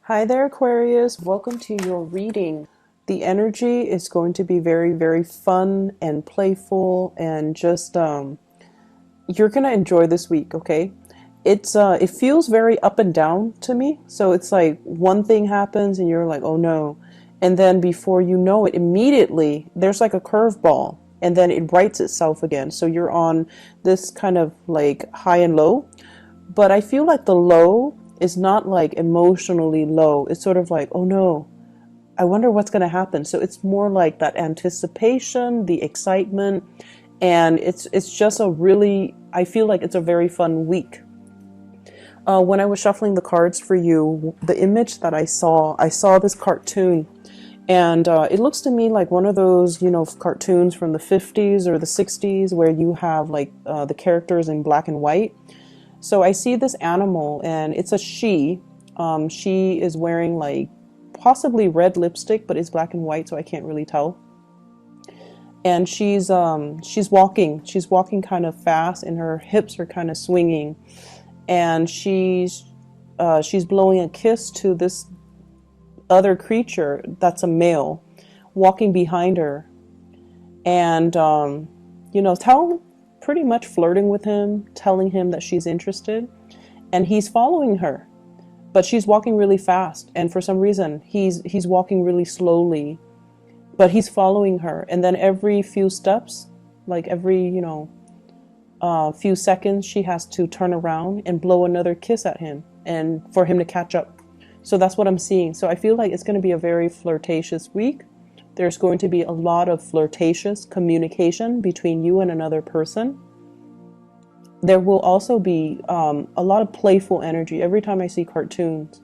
Hi there, Aquarius. Welcome to your reading. The energy is going to be very, very fun and playful, and just you're gonna enjoy this week. Okay, it feels very up and down to me. So it's like one thing happens, and you're like, oh no, and then before you know it, immediately there's like a curveball, and then it rights itself again. So you're on this kind of like high and low. But I feel like the low is not like emotionally low. It's sort of like, oh no, I wonder what's going to happen. So it's more like that anticipation, the excitement, and it's just a really, I feel like it's a very fun week. When I was shuffling the cards for you, the image that I saw this cartoon, and it looks to me like one of those, cartoons from the 50s or the 60s where you have like the characters in black and white. So I see this animal, and it's a she. She is wearing like possibly red lipstick, but it's black and white, so I can't really tell. And she's walking. She's walking kind of fast, and her hips are kind of swinging. And she's blowing a kiss to this other creature that's a male, walking behind her, and tell pretty much flirting with him, telling him that she's interested, and he's following her, but she's walking really fast, and for some reason he's walking really slowly, but he's following her, and then every few steps, like every few seconds, she has to turn around and blow another kiss at him, and for him to catch up. So that's what I'm seeing. So I feel like it's going to be a very flirtatious week. There's going to be a lot of flirtatious communication between you and another person. There will also be a lot of playful energy. Every time I see cartoons,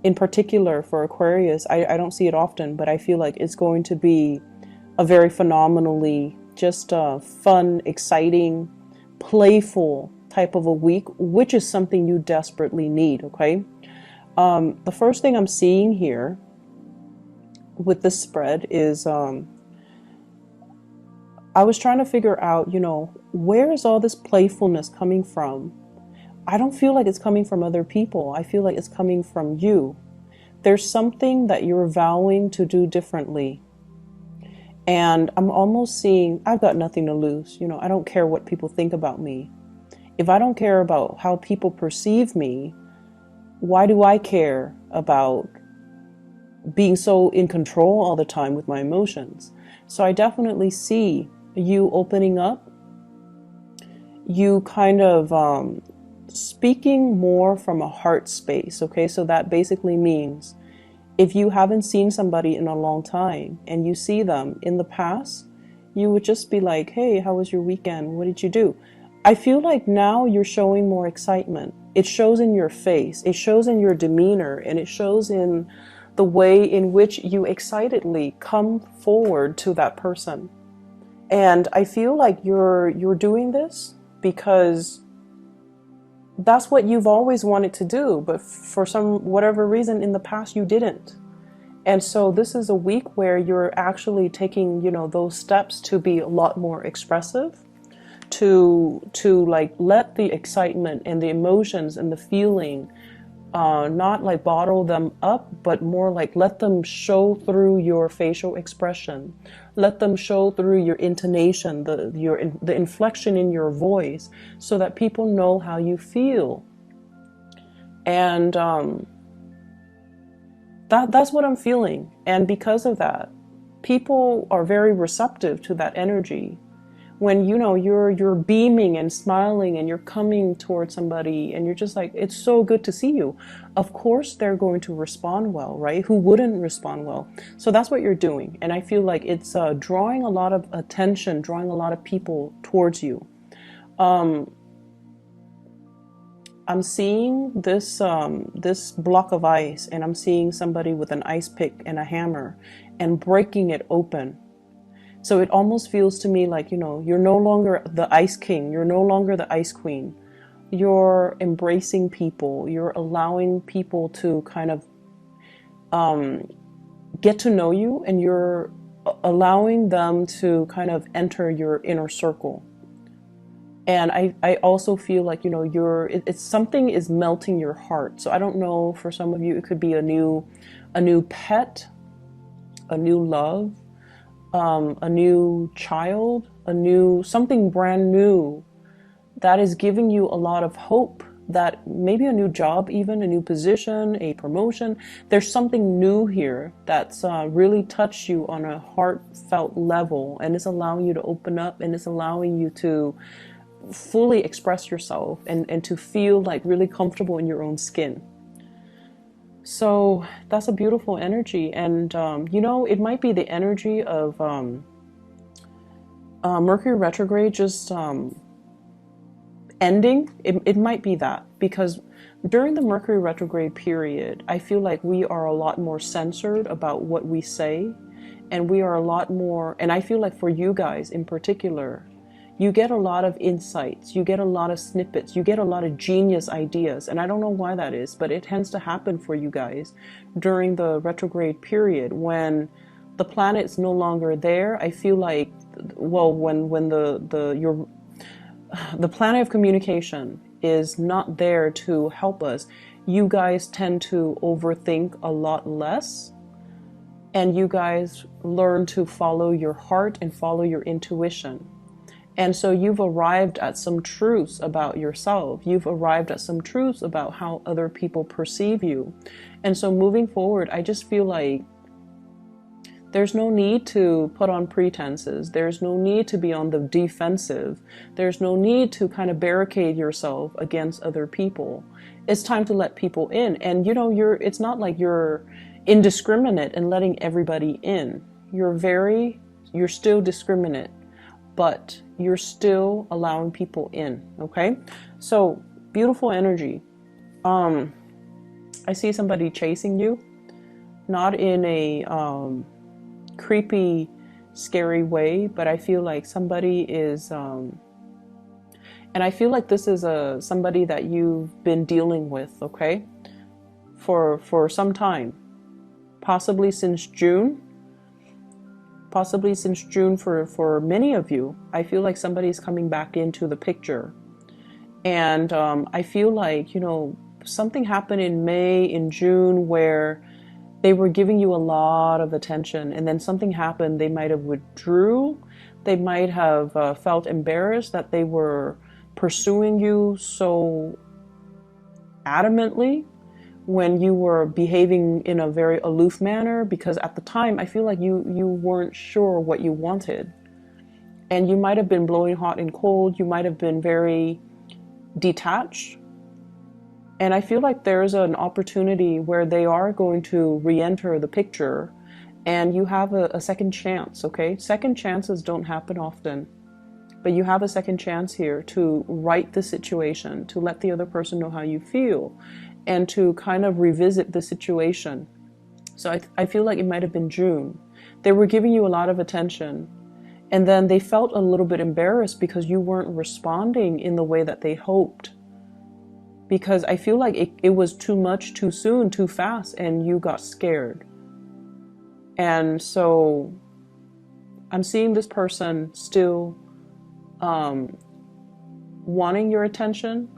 in particular for Aquarius, I don't see it often, but I feel like it's going to be a very phenomenally just fun, exciting, playful type of a week, which is something you desperately need, okay? The first thing I'm seeing here with this spread is I was trying to figure out, where is all this playfulness coming from? I don't feel like it's coming from other people. I feel like it's coming from you. There's something that you're vowing to do differently. And I'm almost seeing, I've got nothing to lose. I don't care what people think about me. If I don't care about how people perceive me, why do I care about being so in control all the time with my emotions? So I definitely see you opening up, you kind of speaking more from a heart space, okay? So that basically means if you haven't seen somebody in a long time and you see them in the past, you would just be like, hey, how was your weekend? What did you do? I feel like now you're showing more excitement. It shows in your face, it shows in your demeanor, and it shows in the way in which you excitedly come forward to that person. And I feel like you're doing this because that's what you've always wanted to do, but for some whatever reason in the past you didn't. And so this is a week where you're actually taking, those steps to be a lot more expressive, to like let the excitement and the emotions and the feeling not like bottle them up, but more like let them show through your facial expression. Let them show through your intonation, the inflection in your voice, so that people know how you feel. And that's what I'm feeling. And because of that, people are very receptive to that energy. When you're beaming and smiling and you're coming towards somebody and you're just like, it's so good to see you, of course they're going to respond well, right? Who wouldn't respond well? So that's what you're doing, and I feel like it's drawing a lot of attention, drawing a lot of people towards you. I'm seeing this block of ice, and I'm seeing somebody with an ice pick and a hammer and breaking it open. So it almost feels to me like, you're no longer the ice king. You're no longer the ice queen. You're embracing people. You're allowing people to kind of get to know you, and you're allowing them to kind of enter your inner circle. And I also feel like, you know, it's something is melting your heart. So I don't know, for some of you, it could be a new pet, a new love, a new child, a new, something brand new that is giving you a lot of hope, that maybe a new job, even a new position, a promotion. There's something new here that's really touched you on a heartfelt level, and it's allowing you to open up, and it's allowing you to fully express yourself, and to feel like really comfortable in your own skin. So that's a beautiful energy. And you know, it might be the energy of Mercury retrograde just ending. It might be that, because during the Mercury retrograde period, I feel like we are a lot more censored about what we say, and we are a lot more, and I feel like for you guys in particular, you get a lot of insights, you get a lot of snippets, you get a lot of genius ideas. And I don't know why that is, but it tends to happen for you guys during the retrograde period when the planet's no longer there. I feel like, well, when the planet of communication is not there to help us, you guys tend to overthink a lot less, and you guys learn to follow your heart and follow your intuition. And so you've arrived at some truths about yourself. You've arrived at some truths about how other people perceive you. And so moving forward, I just feel like there's no need to put on pretenses. There's no need to be on the defensive. There's no need to kind of barricade yourself against other people. It's time to let people in. And you know, it's not like you're indiscriminate in letting everybody in. You're still discriminate, but you're still allowing people in, okay? So, beautiful energy. I see somebody chasing you, not in a creepy, scary way, but I feel like somebody is, and I feel like this is somebody that you've been dealing with, okay? For some time, possibly since June. Possibly since June for many of you. I feel like somebody's coming back into the picture. And I feel like, you know, something happened in May, in June, where they were giving you a lot of attention, and then something happened. They might have withdrew. They might have felt embarrassed that they were pursuing you so adamantly when you were behaving in a very aloof manner, because at the time I feel like you weren't sure what you wanted, and you might have been blowing hot and cold. You might have been very detached, and I feel like there's an opportunity where they are going to re-enter the picture, and you have a second chance, okay? Second chances don't happen often, but you have a second chance here to right the situation, to let the other person know how you feel, and to kind of revisit the situation. So I feel like it might have been June. They were giving you a lot of attention, and then they felt a little bit embarrassed because you weren't responding in the way that they hoped. Because I feel like it was too much, too soon, too fast, and you got scared. And so I'm seeing this person still wanting your attention.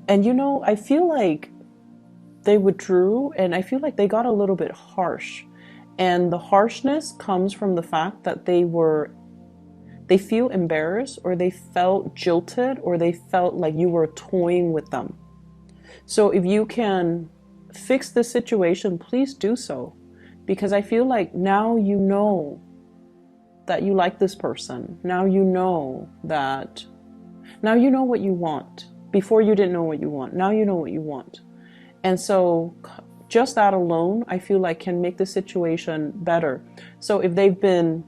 And you know, I feel like they withdrew, and I feel like they got a little bit harsh. And the harshness comes from the fact that they feel embarrassed, or they felt jilted, or they felt like you were toying with them. So if you can fix the situation, please do so. Because I feel like now you know that you like this person. Now you know what you want. Before you didn't know what you want. Now you know what you want. And so just that alone, I feel like, can make the situation better. So if they've been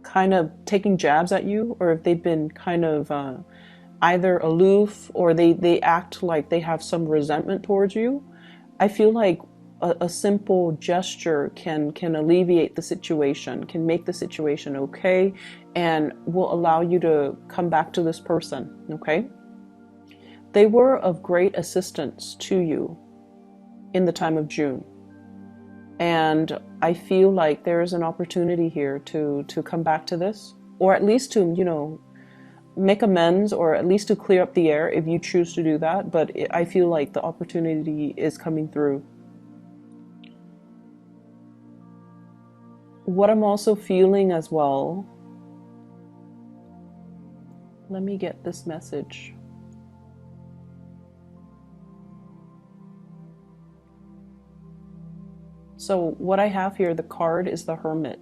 kind of taking jabs at you, or if they've been kind of either aloof, or they act like they have some resentment towards you, I feel like a simple gesture can alleviate the situation, can make the situation okay, and will allow you to come back to this person, okay? They were of great assistance to you in the time of June. And I feel like there is an opportunity here to come back to this, or at least to, you know, make amends, or at least to clear up the air if you choose to do that. But I feel like the opportunity is coming through. What I'm also feeling as well, let me get this message. So what I have here, the card is the Hermit.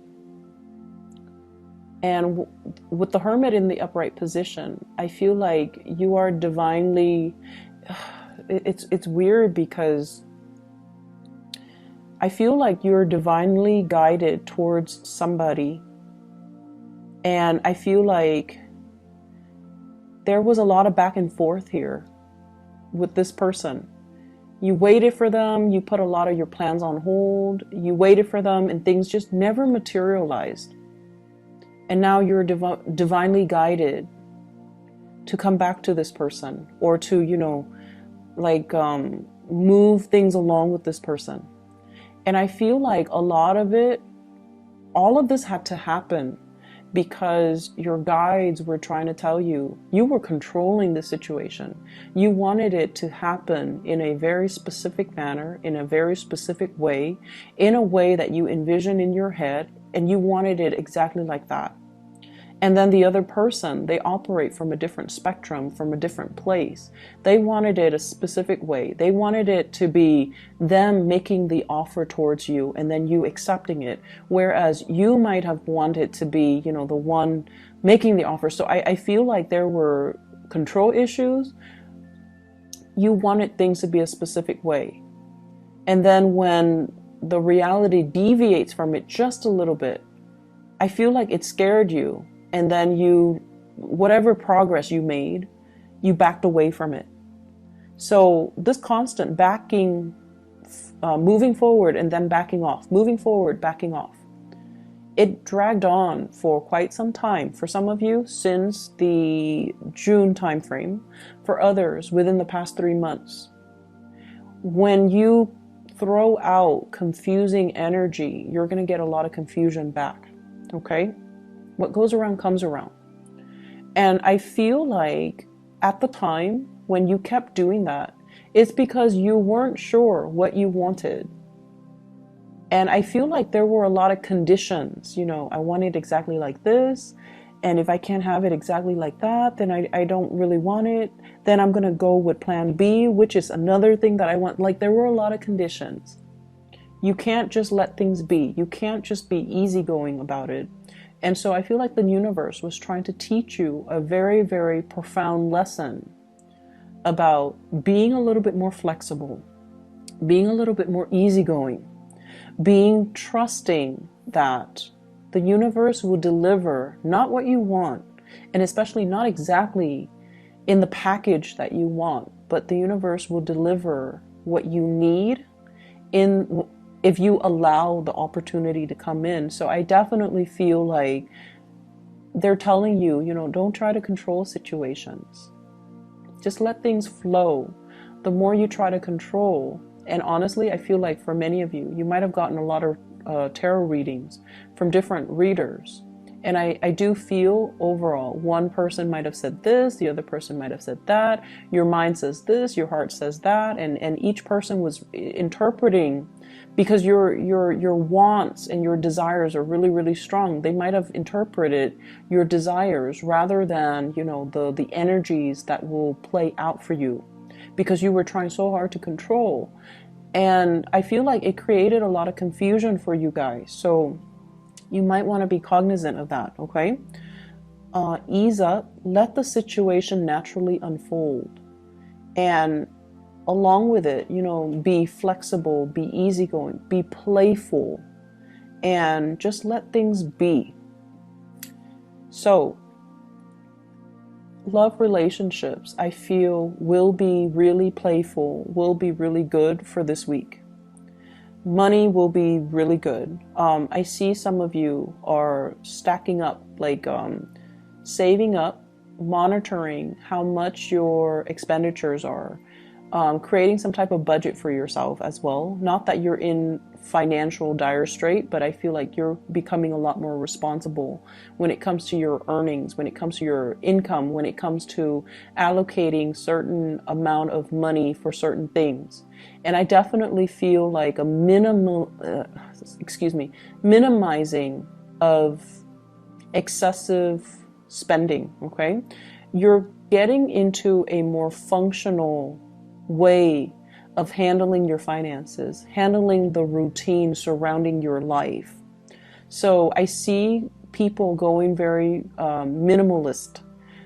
And with the Hermit in the upright position, I feel like you are divinely, it's weird because I feel like you're divinely guided towards somebody. And I feel like there was a lot of back and forth here with this person. You waited for them, you put a lot of your plans on hold, you waited for them, and things just never materialized. And now you're divinely guided to come back to this person, or to, you know, like move things along with this person. And I feel like a lot of it, all of this had to happen because your guides were trying to tell you, you were controlling the situation. You wanted it to happen in a very specific manner, in a very specific way, in a way that you envision in your head, and you wanted it exactly like that. And then the other person, they operate from a different spectrum, from a different place. They wanted it a specific way. They wanted it to be them making the offer towards you and then you accepting it. Whereas you might have wanted to be, you know, the one making the offer. So I feel like there were control issues. You wanted things to be a specific way. And then when the reality deviates from it just a little bit, I feel like it scared you. And then you, whatever progress you made, you backed away from it. So this constant backing, moving forward and then backing off, moving forward, backing off, it dragged on for quite some time. For some of you, since the June timeframe. For others, within the past 3 months. When you throw out confusing energy, you're going to get a lot of confusion back. Okay? What goes around comes around. And I feel like at the time when you kept doing that, it's because you weren't sure what you wanted. And I feel like there were a lot of conditions. You know, I want it exactly like this. And if I can't have it exactly like that, then I don't really want it. Then I'm going to go with plan B, which is another thing that I want. Like, there were a lot of conditions. You can't just let things be. You can't just be easygoing about it. And so I feel like the universe was trying to teach you a very, very profound lesson about being a little bit more flexible, being a little bit more easygoing, being trusting that the universe will deliver not what you want, and especially not exactly in the package that you want, but the universe will deliver what you need if you allow the opportunity to come in. So I definitely feel like they're telling you, you know, don't try to control situations. Just let things flow. The more you try to control, and honestly, I feel like for many of you, you might have gotten a lot of tarot readings from different readers. And I do feel overall, one person might have said this, the other person might have said that, your mind says this, your heart says that, and each person was interpreting, because your wants and your desires are really, really strong. They might have interpreted your desires rather than, you know, the energies that will play out for you, because you were trying so hard to control. And I feel like it created a lot of confusion for you guys. So you might want to be cognizant of that, okay? Ease up, let the situation naturally unfold. And along with it, you know, be flexible, be easygoing, be playful, and just let things be. So, love relationships, I feel, will be really playful, will be really good for this week. Money will be really good. I see some of you are stacking up, like saving up, monitoring how much your expenditures are. creating some type of budget for yourself as well. Not that you're in financial dire strait, but I feel like you're becoming a lot more responsible when it comes to your earnings, when it comes to your income, when it comes to allocating certain amount of money for certain things. And I definitely feel like a minimizing of excessive spending. Okay, you're getting into a more functional way of handling your finances, handling the routine surrounding your life. So I see people going very minimalist.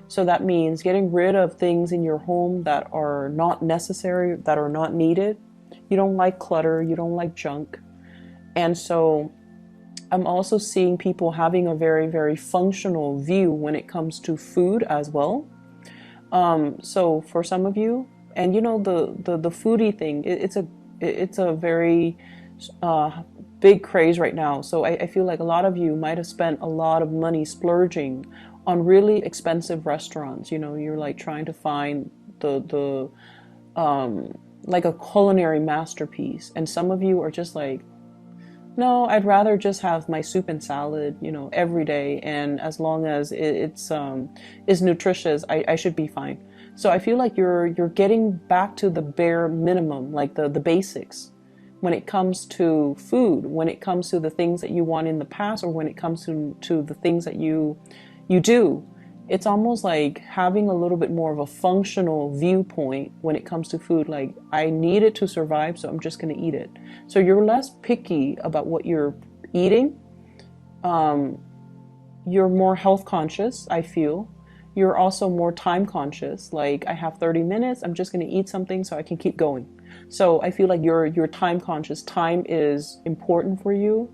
So that means getting rid of things in your home that are not necessary, that are not needed. You don't like clutter, you don't like junk. And so I'm also seeing people having a very, very functional view when it comes to food as well. So for some of you, and you know, the foodie thing, it's a very big craze right now. So I feel like a lot of you might have spent a lot of money splurging on really expensive restaurants. You know, you're like trying to find the like a culinary masterpiece, and some of you are just like, no, I'd rather just have my soup and salad, you know, every day, and as long as it's is nutritious, I should be fine. So I feel like you're getting back to the bare minimum, like the basics, when it comes to food, when it comes to the things that you want in the past, or when it comes to the things that you do. It's almost like having a little bit more of a functional viewpoint when it comes to food. Like, I need it to survive, so I'm just going to eat it. So you're less picky about what you're eating. You're more health conscious, I feel. You're also more time conscious. Like, I have 30 minutes, I'm just going to eat something so I can keep going. So I feel like you're time conscious. Time is important for you.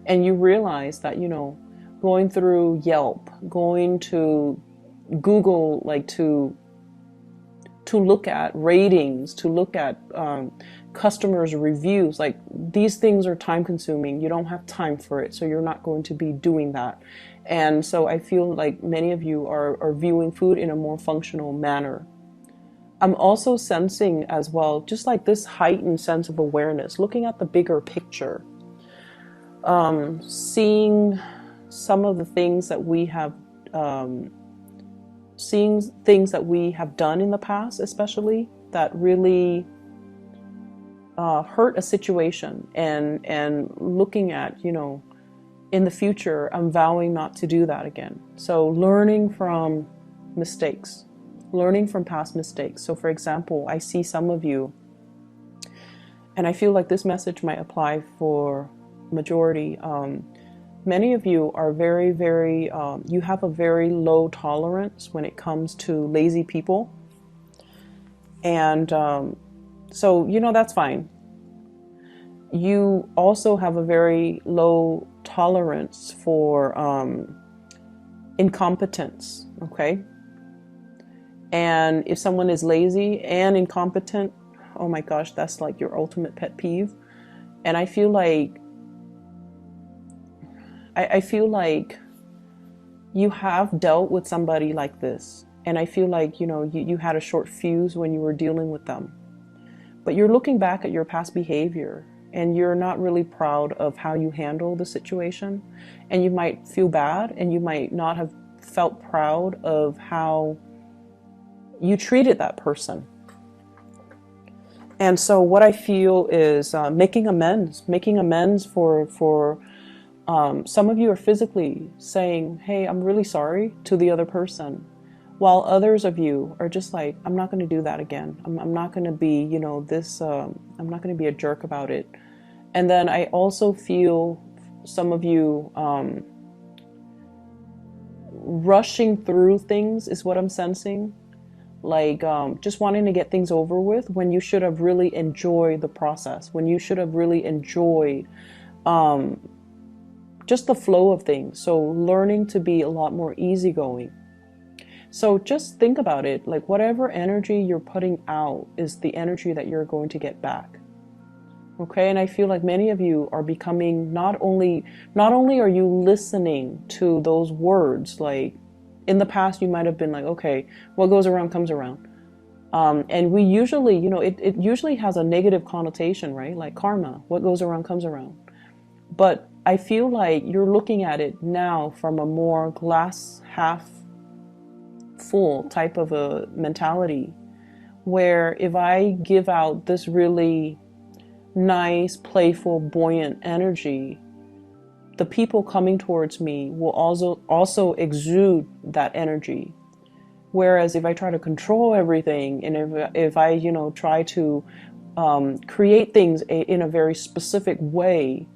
And you realize that, you know, going through Yelp, going to Google, like to look at ratings, to look at customers' reviews, like these things are time consuming. You don't have time for it, so you're not going to be doing that. And so I feel like many of you are viewing food in a more functional manner. I'm also sensing as well, just like this heightened sense of awareness, looking at the bigger picture, seeing some of the things that we have, seeing things that we have done in the past, especially that really hurt a situation, and looking at, you know, in the future, I'm vowing not to do that again. So learning from mistakes, learning from past mistakes. So for example, I see some of you, and I feel like this message might apply for majority. Many of you are very, very, you have a very low tolerance when it comes to lazy people. And so, you know, that's fine. You also have a very low tolerance for incompetence, okay? And if someone is lazy and incompetent, oh my gosh, that's like your ultimate pet peeve. And I feel like I feel like you have dealt with somebody like this, and I feel like, you know, you had a short fuse when you were dealing with them. But you're looking back at your past behavior, and you're not really proud of how you handle the situation, and you might feel bad, and you might not have felt proud of how you treated that person. And so what I feel is making amends for some of you are physically saying, hey, I'm really sorry to the other person, while others of you are just like, I'm not going to do that again. I'm not going to be, you know, this, I'm not going to be a jerk about it. And then I also feel some of you rushing through things is what I'm sensing. Like just wanting to get things over with when you should have really enjoyed the process, when you should have really enjoyed just the flow of things. So learning to be a lot more easygoing. So just think about it, like whatever energy you're putting out is the energy that you're going to get back. Okay, and I feel like many of you are becoming not only are you listening to those words, like in the past you might have been like, okay, what goes around comes around. And we usually, it usually has a negative connotation, right? Like karma, what goes around comes around. But I feel like you're looking at it now from a more glass half full type of a mentality, where if I give out this really nice, playful, buoyant energy, the people coming towards me will also exude that energy. Whereas if I try to control everything, and if I try to create things in a very specific way,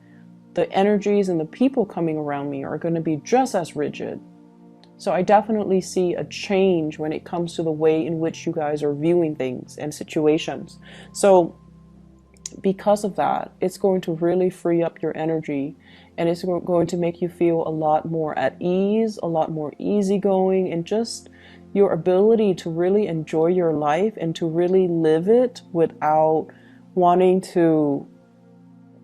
the energies and the people coming around me are going to be just as rigid. So I definitely see a change when it comes to the way in which you guys are viewing things and situations. So because of that, it's going to really free up your energy, and it's going to make you feel a lot more at ease, a lot more easygoing, and just your ability to really enjoy your life and to really live it without wanting to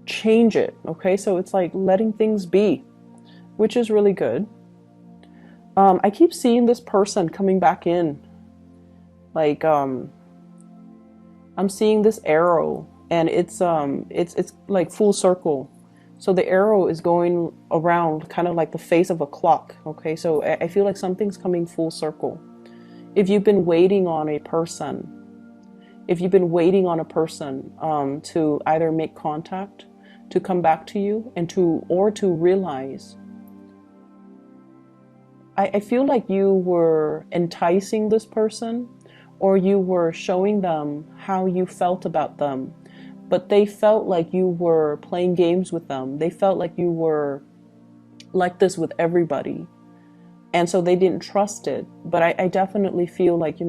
change it. Okay, so it's like letting things be, which is really good. I keep seeing this person coming back in, like I'm seeing this arrow, and it's like full circle. So the arrow is going around kind of like the face of a clock. Okay, so I feel like something's coming full circle. If you've been waiting on a person, to either make contact, to come back to you, and to realize, I feel like you were enticing this person, or you were showing them how you felt about them, but they felt like you were playing games with them. They felt like you were like this with everybody, and so they didn't trust it. But I definitely feel like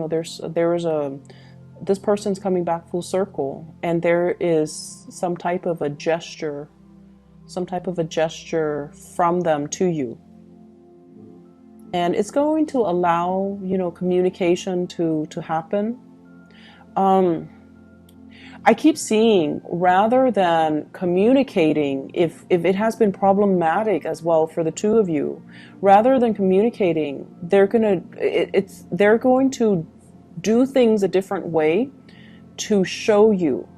this person's coming back full circle, and there is some type of a gesture from them to you. And it's going to allow, communication to happen. I keep seeing, rather than communicating, if it has been problematic as well for the two of you, rather than communicating, they're going to do things a different way to show you.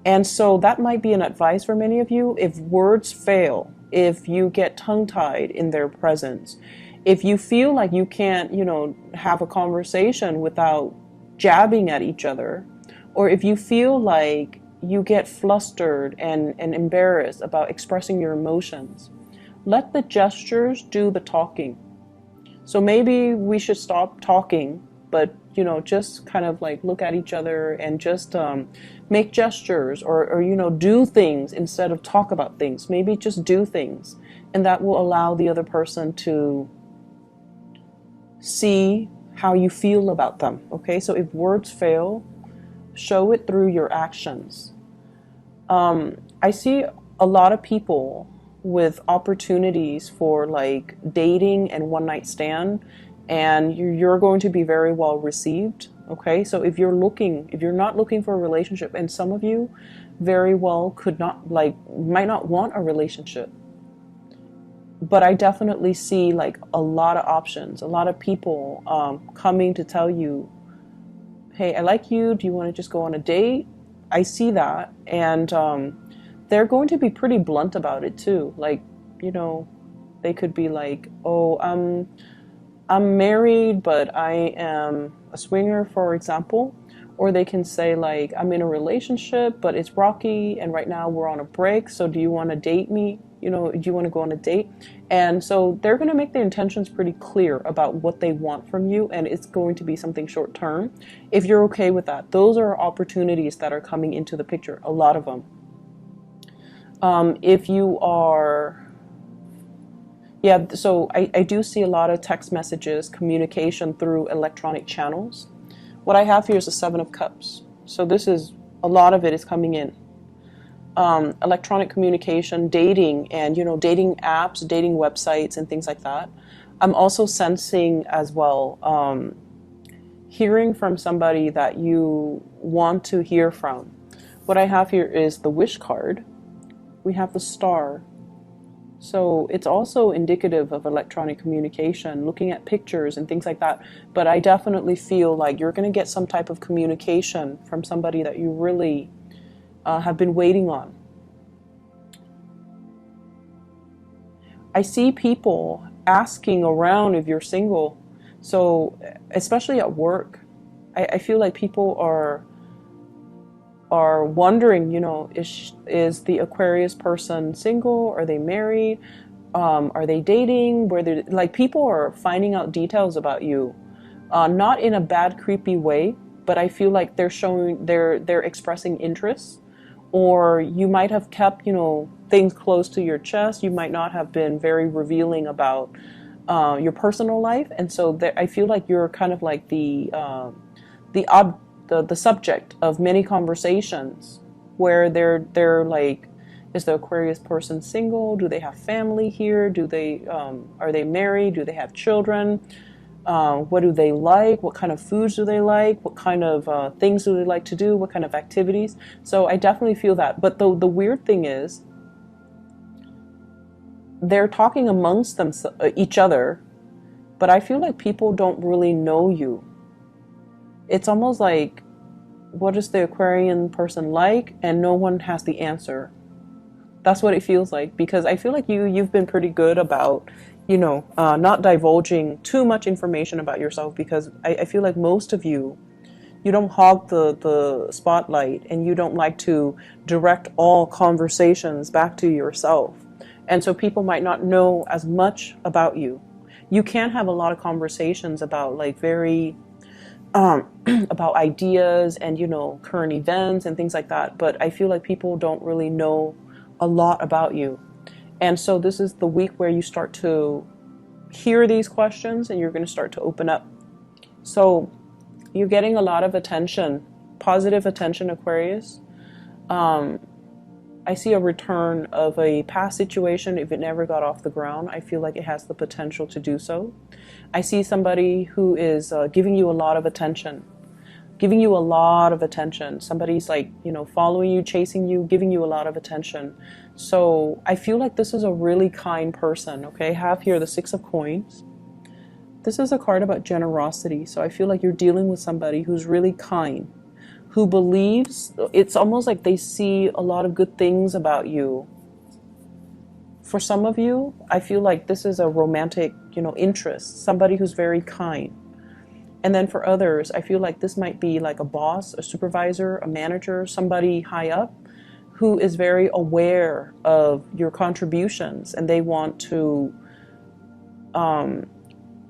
And so that might be an advice for many of you. If words fail, if you get tongue-tied in their presence, if you feel like you can't, have a conversation without jabbing at each other, or if you feel like you get flustered and embarrassed about expressing your emotions, let the gestures do the talking. So maybe we should stop talking, but just kind of like look at each other and just make gestures, or do things instead of talk about things. Maybe just do things, and that will allow the other person to see how you feel about them. Okay, so if words fail, show it through your actions. I see a lot of people with opportunities for like dating and one night stand, and you're going to be very well received. Okay, so if you're not looking for a relationship, and some of you very well might not want a relationship, but I definitely see like a lot of options, a lot of people coming to tell you, hey, I like you, do you want to just go on a date? I see that, and they're going to be pretty blunt about it too. Like, they could be like, oh, I'm married, but I am a swinger, for example. Or they can say like, I'm in a relationship, but it's rocky, and right now we're on a break, so do you want to date me? Do you want to go on a date? And so they're going to make their intentions pretty clear about what they want from you, and it's going to be something short term. If you're okay with that, those are opportunities that are coming into the picture, a lot of them. If you are... Yeah, so I do see a lot of text messages, communication through electronic channels. What I have here is the Seven of Cups. So a lot of it is coming in. Electronic communication, dating, and dating apps, dating websites, and things like that. I'm also sensing as well, hearing from somebody that you want to hear from. What I have here is the Wish card. We have the Star. So it's also indicative of electronic communication, looking at pictures and things like that. But I definitely feel like you're going to get some type of communication from somebody that you really have been waiting on. I see people asking around if you're single. So especially at work, I feel like people are wondering, you know, is the Aquarius person single? Are they married? Are they dating? Where they like people are finding out details about you, not in a bad, creepy way, but I feel like they're showing they're expressing interest, or you might have kept, you know, things close to your chest. You might not have been very revealing about your personal life, and so I feel like you're kind of like the ob the subject of many conversations where they're like, is the Aquarius person single? Do they have family here? Do they are they married? Do they have children? What do they like? What kind of foods do they like? What kind of things do they like to do? What kind of activities? So I definitely feel that. But the weird thing is, they're talking amongst them, each other, but I feel like people don't really know you. It's almost like, what is the Aquarian person like? And no one has the answer. That's what it feels like, because I feel like you've been pretty good about, you know, not divulging too much information about yourself, because I feel like most of you don't hog the spotlight, and you don't like to direct all conversations back to yourself. And so people might not know as much about you. You can have a lot of conversations about like very about ideas and, you know, current events and things like that, but I feel like people don't really know a lot about you. And so this is the week where you start to hear these questions and you're going to start to open up. So you're getting a lot of attention, positive attention, Aquarius. I see a return of a past situation. If it never got off the ground, I feel like it has the potential to do so. I see somebody who is giving you a lot of attention, giving you a lot of attention. Somebody's like, you know, following you, chasing you, giving you a lot of attention. So I feel like this is a really kind person, okay? I have here the Six of Coins. This is a card about generosity. So I feel like you're dealing with somebody who's really kind, who believes, it's almost like they see a lot of good things about you. For some of you, I feel like this is a romantic, you know, interest, somebody who's very kind. And then for others, I feel like this might be like a boss, a supervisor, a manager, somebody high up who is very aware of your contributions, and they want to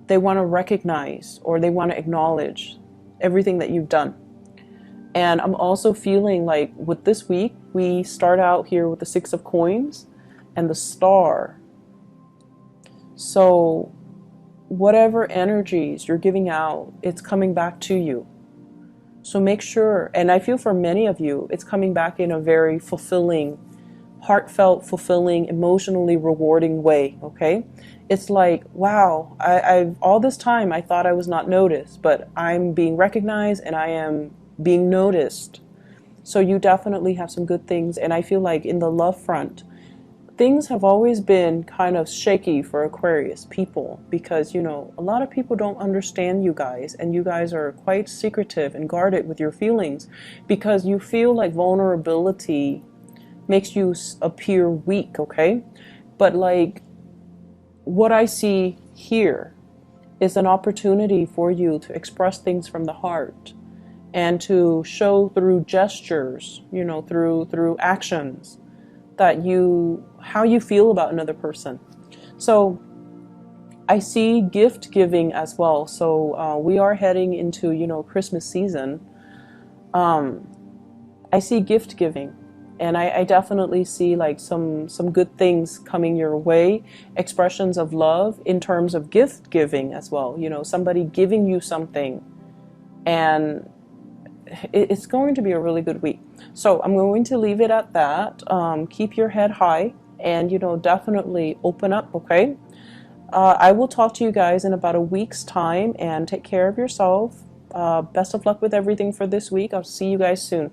recognize, or they want to acknowledge everything that you've done. And I'm also feeling like with this week, we start out here with the Six of Coins and the Star. So whatever energies you're giving out, it's coming back to you. So make sure, and I feel for many of you, it's coming back in a very fulfilling, heartfelt, fulfilling, emotionally rewarding way, okay? It's like, wow, I've all this time I thought I was not noticed, but I'm being recognized and I am being noticed. So you definitely have some good things. And I feel like in the love front, things have always been kind of shaky for Aquarius people, because, you know, a lot of people don't understand you guys, and you guys are quite secretive and guarded with your feelings, because you feel like vulnerability makes you appear weak, okay? But like, what I see here is an opportunity for you to express things from the heart, and to show through gestures, you know, through actions, that how you feel about another person. So I see gift giving as well. So we are heading into, you know, Christmas season. I see gift giving, and I definitely see like some good things coming your way, expressions of love in terms of gift giving as well. You know, somebody giving you something, and it's going to be a really good week. So I'm going to leave it at that. Keep your head high, and, you know, definitely open up, okay? I will talk to you guys in about a week's time, and take care of yourself. Best of luck with everything for this week. I'll see you guys soon.